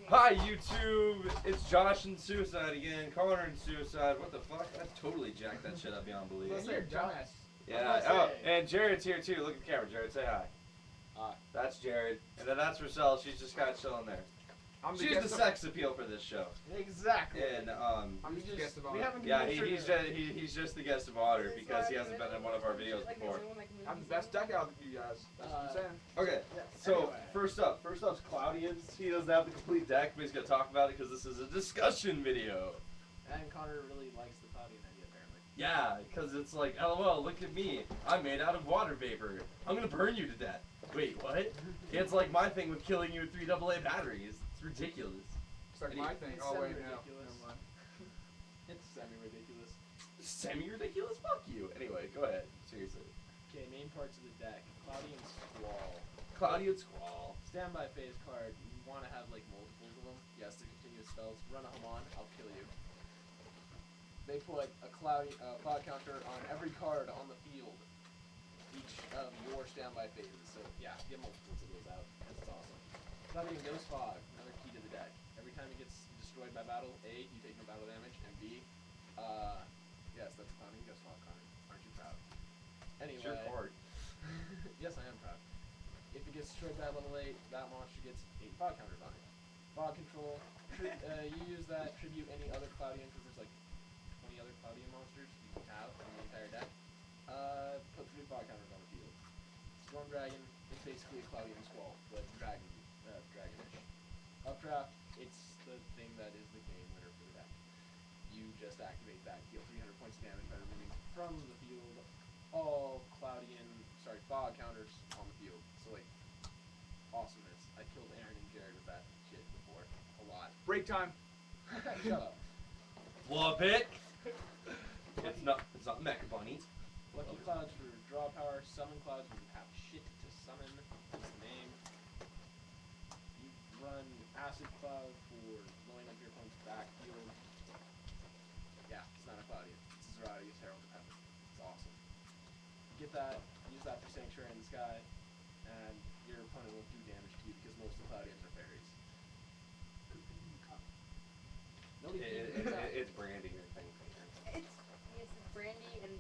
Hi YouTube, it's Josh and Suicide again, Connor and Suicide. What the fuck? I totally jacked that shit up beyond belief. You're dumbass. Yeah. Oh, and Jared's here too. Look at the camera, Jared. Say hi. Hi. That's Jared, and then that's Rochelle. She's just kind of chilling there. She's the sex appeal for this show. Exactly. And I'm just the guest of honor. Yeah, he's just the guest of honor because he hasn't been in one of our videos before. I'm the best deck out of you guys. That's what I'm saying. Okay, so first up's Cloudians. He doesn't have the complete deck, but he's gonna talk about it because this is a discussion video. And Connor really likes the Cloudian idea, apparently. Yeah, because it's like, LOL, look at me. I'm made out of water vapor. I'm gonna burn you to death. Wait, what? It's like my thing with killing you with 3 AA batteries. It's ridiculous. It's like my thing. Oh wait, no. Never mind. It's semi-ridiculous. Semi-ridiculous? Fuck you. Anyway, go ahead. Seriously. Okay, main parts of the deck. Cloudian Squall. Cloudian Squall. Standby phase card. You want to have like multiples of them. Yes, the continuous spells. Run a Hamon, I'll kill you. They put a cloud counter on every card on the field. Each of your standby phases. So yeah, get multiples of those out. That's awesome. Cloudian Ghost Fog. Another key to the deck. Every time it gets destroyed by battle, A, you take no battle damage, and B, yes, that's Cloudian Ghost Fog, Connor. Aren't you proud? Anyway. It's your card. Yes, I am proud. If it gets destroyed by level 8, that monster gets 8 fog counters on it. Fog control. You use that, tribute any other Cloudian, because there's like 20 other Cloudian monsters you can have in the entire deck. Put 3 fog counters on the field. Storm Dragon is basically a Cloudian Squall, but dragonish. Updraft, it's the thing that is the game winner for the deck. You just activate that, deal 300 points of damage by removing from the field all fog counters on the field. So like, awesomeness. I killed Aaron and Jared with that shit before. A lot. Break time. Shut up. Love it. It's not Mecha Bunny. Lucky Clouds for draw power. Summon Clouds when you have shit to summon. That's the name. You run Acid Cloud for blowing up your opponent's backfield. Yeah, it's not a Cloudian. It's Zeratius Herald of Heaven. It's awesome. Get that, use that for Sanctuary in the Sky, and your opponent won't do damage to you because most of the Cloudians are fairies. It's brandy, I think. It's brandy and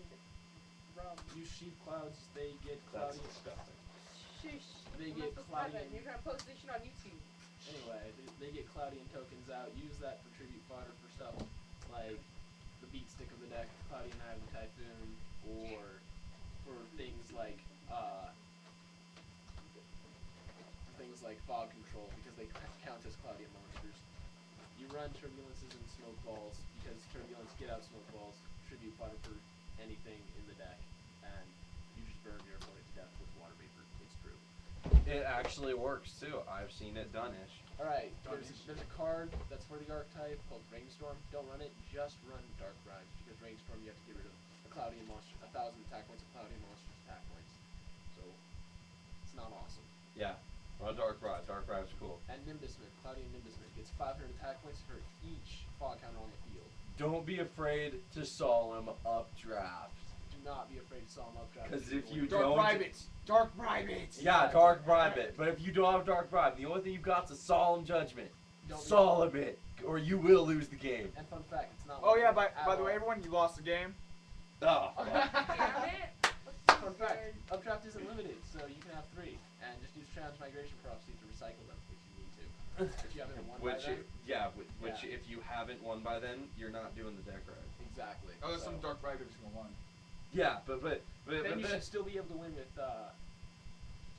rum. Use Sheep Clouds, they get That's Cloudian. disgusting. Shush. They I'm get not supposed to have that. Cloudian. You're trying to post this shit on YouTube. Anyway, they get Cloudian tokens out. Use that for tribute fodder for stuff like the beat stick of the deck, Cloudian Eye of the Typhoon, or for things like fog control because they count as Cloudian monsters. You run Turbulences and Smoke Balls because Turbulence get out Smoke Balls, tribute fodder for anything in the deck, and you just burn your opponent to death with water vapor. It's true. It actually works too. I've seen it done-ish. Alright, there's a card that's for the archetype called Rainstorm. Don't run it, just run Dark Rhymes, because Rainstorm you have to get rid of a Cloudian monster, 1,000 attack points of Cloudian monsters attack points. So, it's not awesome. Yeah, run Dark Rhyme. Dark Rhyme's cool. And Nimbusman, Cloudian Nimbusman, gets 500 attack points for each fog counter on the field. Don't be afraid to solemn updraft. Do not be afraid to solemn updraft. Because if you Dark don't... Rabbits! Dark Rabbits! Yeah, Dark Bribe. But if you don't have Dark Bribe, the only thing you've got is a Solemn Judgment. Solemn it, or you will lose the game. And fun fact, it's not. Oh yeah, by the way, everyone, you lost the game. Oh. Damn it. Fun fact, updraft isn't limited, so you can have 3, and just use Challenge Migration Prophecy to recycle them if you need to. If you haven't won by then. Which if you haven't won by then, you're not doing the deck right. Exactly. Oh, there's some Dark Rabbits gonna win. Yeah, but then you should still be able to win with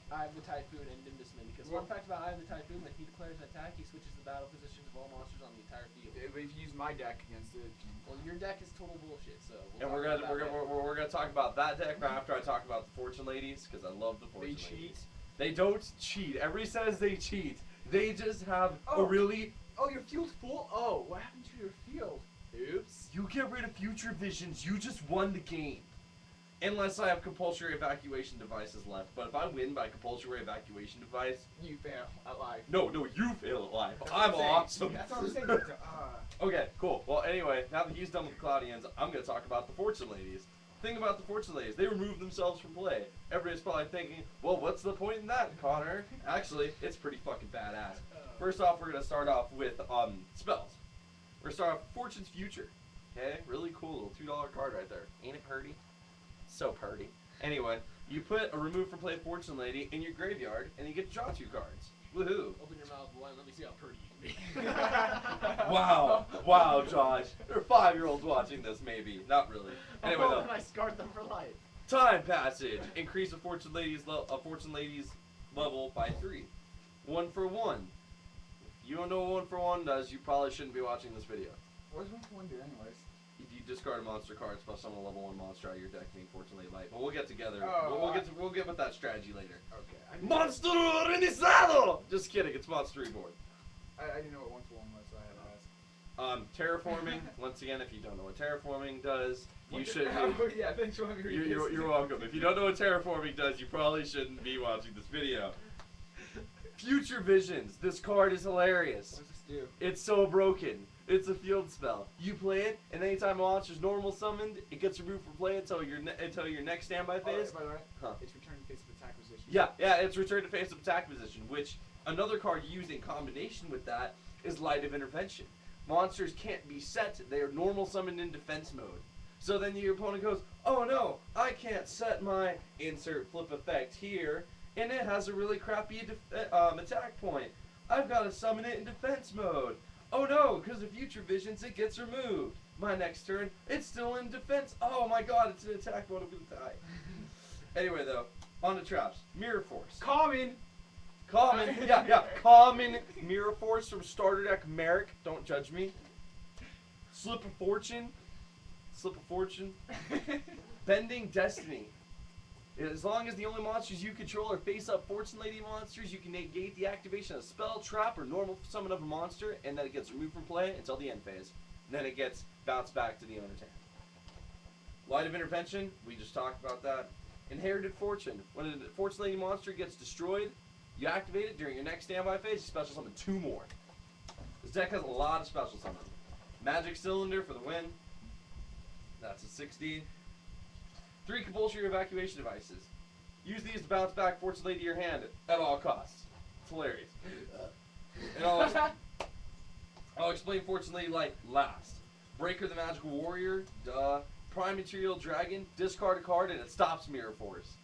Eye of the Typhoon and Nimbusman, because fun fact about Eye of the Typhoon, when he declares an attack, he switches the battle positions of all monsters on the entire field. If you use my deck against it. Well, your deck is total bullshit, so. We're gonna talk about that deck right after I talk about the Fortune Ladies, because I love the Fortune Ladies. They cheat. They don't cheat. Everybody says they cheat. They just have a really. Oh, your field's full. Oh, what happened to your field? Oops. You get rid of future visions. You just won the game. Unless I have compulsory evacuation devices left. But if I win by compulsory evacuation device... You fail at life. No, you fail at life. I'm awesome. That's what I'm saying. Okay, cool. Well, anyway, now that he's done with the Cloudians, I'm going to talk about the Fortune Ladies. Thing about the Fortune Ladies, they remove themselves from play. Everybody's probably thinking, well, what's the point in that, Connor? Actually, it's pretty fucking badass. First off, we're gonna start off with spells. We're gonna start off with Fortune's Future. Okay, really cool little $2 card right there. Ain't it purty? So purty. Anyway, you put a remove from play Fortune Lady in your graveyard, and you get to draw 2 cards. Woohoo! Open your mouth, boy, and let me see how pretty you can be. Wow, Josh. There are 5-year-olds watching this, maybe. Not really. Anyway, Oh, though. and I scarred them for life. Time passage. Increase a Fortune Lady's level by 3. 1 for 1. If you don't know what 1 for 1 does, you probably shouldn't be watching this video. What does 1 for 1 do anyways? If you discard a monster card, plus summon a level 1 monster out of your deck, being Fortune Lady Light. But we'll get together. Oh, We'll get with that strategy later. Okay. Monster Renisado! Just kidding. It's Monster Reborn. I didn't know what 1 for 1 was, so I had to ask. Terraforming. Once again, if you don't know what terraforming does, you should. Oh, yeah, thanks for letting me read this. You're welcome. If you don't know what terraforming does, you probably shouldn't be watching this video. Future Visions. This card is hilarious. What does this do? It's so broken. It's a field spell. You play it, and anytime a monster's normal summoned, it gets removed from play until your next standby phase. By the way, Huh. it's return to face of attack position. Yeah, it's return to face of attack position, which another card used in combination with that is Light of Intervention. Monsters can't be set, they are normal summoned in defense mode. So then your opponent goes, oh no, I can't set my insert flip effect here, and it has a really crappy attack point. I've got to summon it in defense mode. Oh no, because of Future Visions, it gets removed. My next turn, it's still in defense. Oh my god, it's in attack mode, I'm gonna die. Anyway though, on to traps. Mirror Force. Common Mirror Force from starter deck Merrick. Don't judge me. Slip of Fortune. Bending Destiny. As long as the only monsters you control are face-up Fortune Lady monsters, you can negate the activation of a spell, trap, or normal summon of a monster, and then it gets removed from play until the end phase. And then it gets bounced back to the owner's hand. Light of Intervention, we just talked about that. Inherited Fortune. When a Fortune Lady monster gets destroyed, you activate it during your next standby phase, you special summon 2 more. This deck has a lot of special summons. Magic Cylinder for the win. That's a 60. 3 compulsory evacuation devices. Use these to bounce back Fortune Lady to your hand at all costs. It's hilarious. And I'll explain Fortune Lady Light last. Breaker the Magical Warrior, duh. Prime Material Dragon, discard a card and it stops Mirror Force.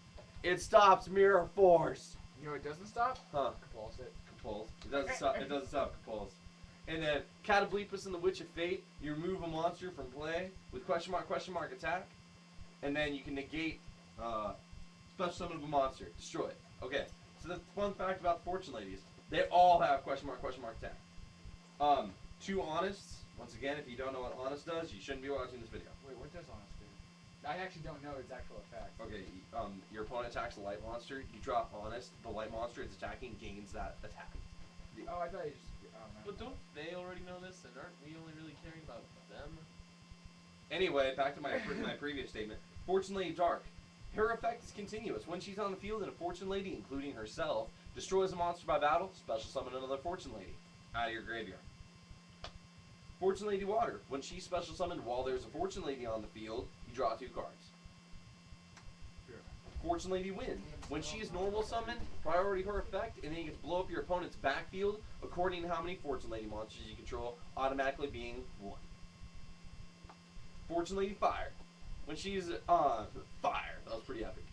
It stops Mirror Force. You know it doesn't stop? Huh. Compulse it. Compulse. It doesn't stop Compulse. And then Catablepus and the Witch of Fate, you remove a monster from play with question mark attack. And then you can negate special summon of a monster. Destroy it. Okay. So the fun fact about Fortune Ladies, they all have question mark attack. 2 Honest. Once again, if you don't know what Honest does, you shouldn't be watching this video. Wait, what does Honest do? I actually don't know its actual effect. Okay, your opponent attacks a light monster, you drop Honest, the light monster it's attacking gains that attack. Oh, I thought you just... Oh, no. But don't they already know this, and aren't we only really caring about them? Anyway, back to my previous statement. Fortune Lady Dark. Her effect is continuous. When she's on the field and a Fortune Lady, including herself, destroys a monster by battle, special summon another Fortune Lady out of your graveyard. Fortune Lady Water. When she's special summoned while there's a Fortune Lady on the field, you draw 2 cards. Fortune Lady Wind. When she is normal summoned, priority her effect, and then you get to blow up your opponent's backfield according to how many Fortune Lady monsters you control, automatically being 1. Fortune Lady Fire. When she's fire, that was pretty epic.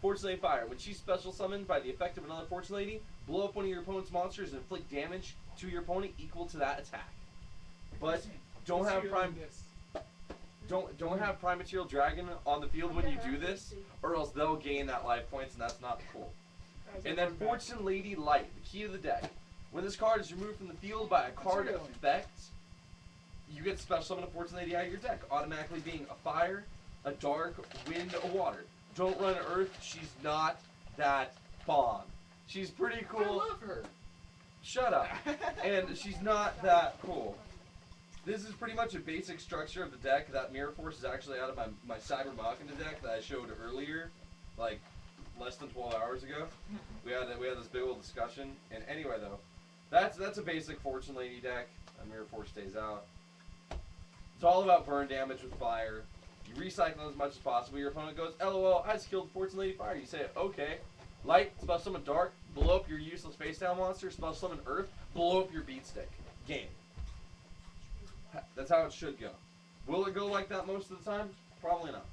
Fortune Lady Fire. When she's special summoned by the effect of another Fortune Lady, blow up one of your opponent's monsters and inflict damage to your opponent equal to that attack. But don't have Prime Material Dragon on the field when you do this, or else they'll gain that life points, and that's not cool. And then Fortune Lady Light, the key of the deck. When this card is removed from the field by a card effect, you get to special summon a Fortune Lady out of your deck, automatically being a fire, a dark, wind, a water. Don't run Earth, she's not that bomb. She's pretty cool. I love her. Shut up. And she's not that cool. This is pretty much a basic structure of the deck. That Mirror Force is actually out of my Cyber Machina deck that I showed earlier, like less than 12 hours ago. We had this big old discussion. And anyway though, that's a basic Fortune Lady deck. Mirror Force stays out. It's all about burn damage with fire. You recycle as much as possible. Your opponent goes, LOL, I just killed Fortune Lady Fire. You say, okay. Light, special summon Dark, blow up your useless face down monster, special summon Earth, blow up your beat stick. Game. That's how it should go. Will it go like that most of the time? Probably not.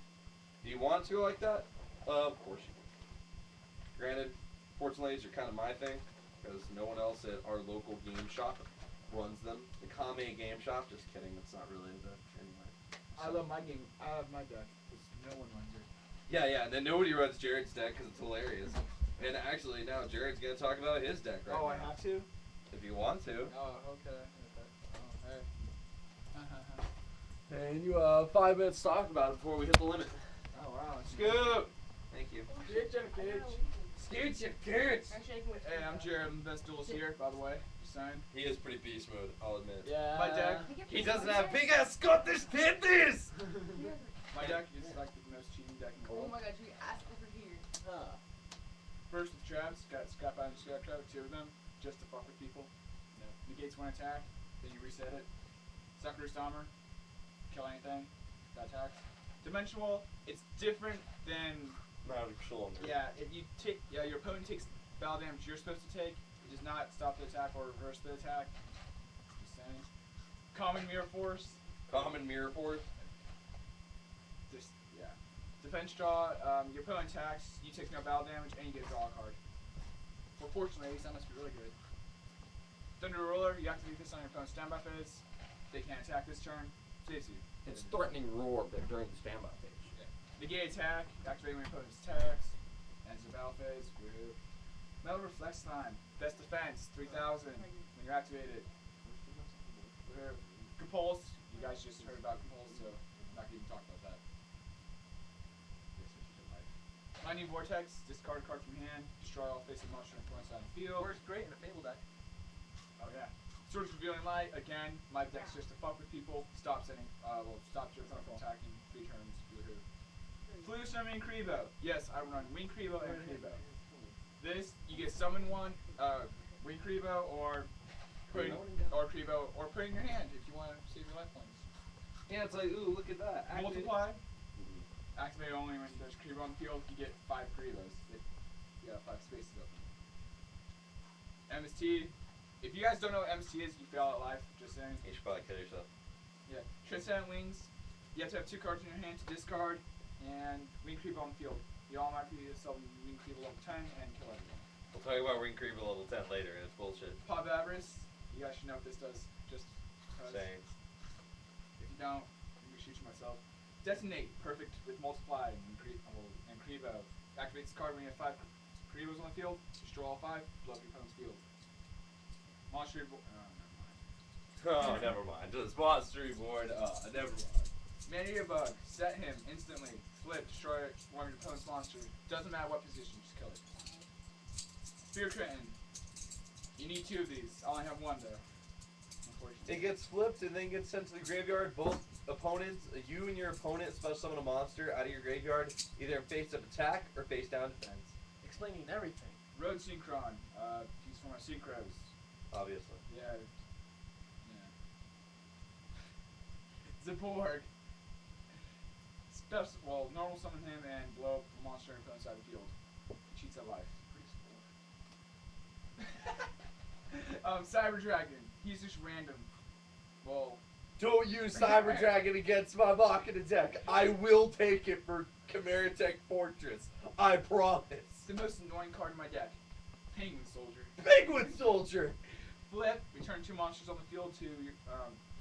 Do you want it to go like that? Of course you do. Granted, Fortune Ladies are kind of my thing, because no one else at our local game shop runs them. The Kame Game Shop, just kidding, that's not really the anyway. I love my game. I love my deck because no one runs it. Yeah, and then nobody runs Jared's deck because it's hilarious. And actually, now Jared's gonna talk about his deck right Oh, now. I have to. If you want to. Oh, okay. Oh, hey. And you 5 minutes to talk about it before we hit the limit. Oh wow. Scoot. Thank you. Good job, kids. Scoot your kids. Hey, I'm Jared. I'm the best duelist here, by the way. Just saying. He is pretty beast mode, I'll admit. Yeah. My deck. He doesn't have big ass Scottish tenders. My deck is like the most cheating deck in the Oh world. my god, you asked over here. First with traps, got Scrap Out and Scrap Trap, 2 of them, just to fuck with people. No. Negates 1 attack, then you reset it. Sucker Stomper, kill anything, that attacks. Dimensional, it's different than, Not sure. if you take, your opponent takes battle damage you're supposed to take, it does not stop the attack or reverse the attack. Just saying. Common Mirror Force, Common Mirror Force. just, defense draw, your opponent attacks, you take no battle damage, and you get to draw a card. For Fortune Ladies, that must be really good. Thunder Roller, you activate this on your opponent's standby phase. They can't attack this turn. Saves you. It's threatening roar during the standby phase. Negate attack, activate when your opponent's attacks. Ends the battle phase. Woo. Metal Reflex Slime, best defense, 3000 when you're activated. Woo. Compulse, you guys just heard about Compulse, so I'm not going to even talk about that. Lightning Vortex, discard a card from hand, destroy all face-up monster influence on the field. Works great in a Fable deck. Oh yeah. Swords Revealing Light, again, my deck's just to fuck with people. Stops your opponent from attacking 3 turns. Woohoo. Flu Summoning Kribo. Yes, I run Wing Kribo and Kribo. This, you get summon 1, Wing Kribo or put Kribo, or put it in your hand if you want to save your life points. Yeah, it's like, ooh, look at that. Activate. Multiply. Activate only when there's Kribo on the field. You get 5 Kribos. You got 5 spaces open. MST. If you guys don't know what MST is, you fail at life. Just saying. You should probably kill yourself. Yeah. Transcendent Wings. You have to have 2 cards in your hand to discard, and Wing Kribo on the field. You automatically summon Wing Kribo level 10 and kill everyone. We'll talk about Ring Creeper level 10 later, and it's bullshit. Pop Avarice. You guys should know what this does. Just because. Saying. If you don't, I'm gonna shoot you myself. Detonate, perfect with multiply and Kribo. Activates the card when you have 5 Kribos on the field. Destroy all 5. Blow up your opponent's field. Monster. Oh, never mind. Just Monster Reborn. Never mind. Mania Bug. Set him instantly. Flip. Destroy one of your opponent's monsters. Doesn't matter what position. Just kill it. Spear Trenton. You need 2 of these. I only have 1 though. Unfortunately. It gets flipped and then gets sent to the graveyard. Both opponents, you and your opponent, special summon a monster out of your graveyard, either in face-up attack or face-down defense. Explaining everything. Road Synchron. He's for my Synchros. Obviously. Yeah. Zaborg. Normal summon him and blow up a monster in front of the field. He cheats at life. Cyber Dragon. He's just random. Well, Don't use Cyber Dragon against my Machina deck. I will take it for Chimeratech Fortress. I promise. it's the most annoying card in my deck. Penguin Soldier. Penguin Soldier. Flip. Return 2 monsters on the field to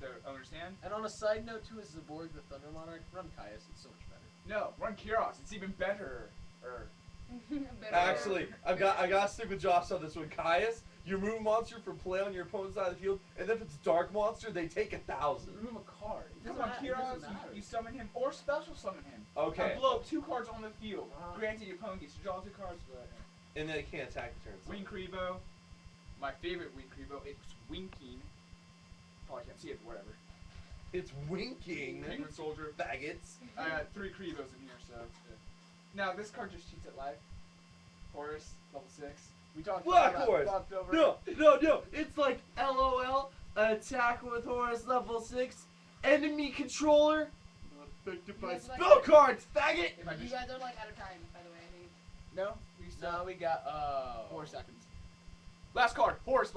their owner's hand. And on a side note to his Zaborg the Thunder Monarch, run Caius, it's so much better. No, run Kiros. It's even better. Actually, I gotta stick with Josh on this one. Caius, you remove a monster from play on your opponent's side of the field, and then if it's a dark monster, they take 1,000. Remove a card. It Come doesn't on, matter. It Kiros, doesn't matter. you summon him or special summon him. Okay. And blow up 2 cards on the field. Uh-huh. Granted, your opponent gets to draw 2 cards, but And then it can't attack the turn. Wing Kribo. My favorite Wing Kribo. It's winking. Probably can't see it, but whatever. It's winking. Penguin Soldier. Faggots. I got 3 Kribos in here, so. Yeah. Now this card just cheats at life. Horus, level 6. We talked Black about Horse. Buffed over. No. It's like LOL. Attack with Horus level 6. Enemy controller. Not affected by Yes, like- spell cards. Faggot. If I You just, guys are like out of time, by the way. I think. no, we still No, we got 4 seconds. Last card. Horus.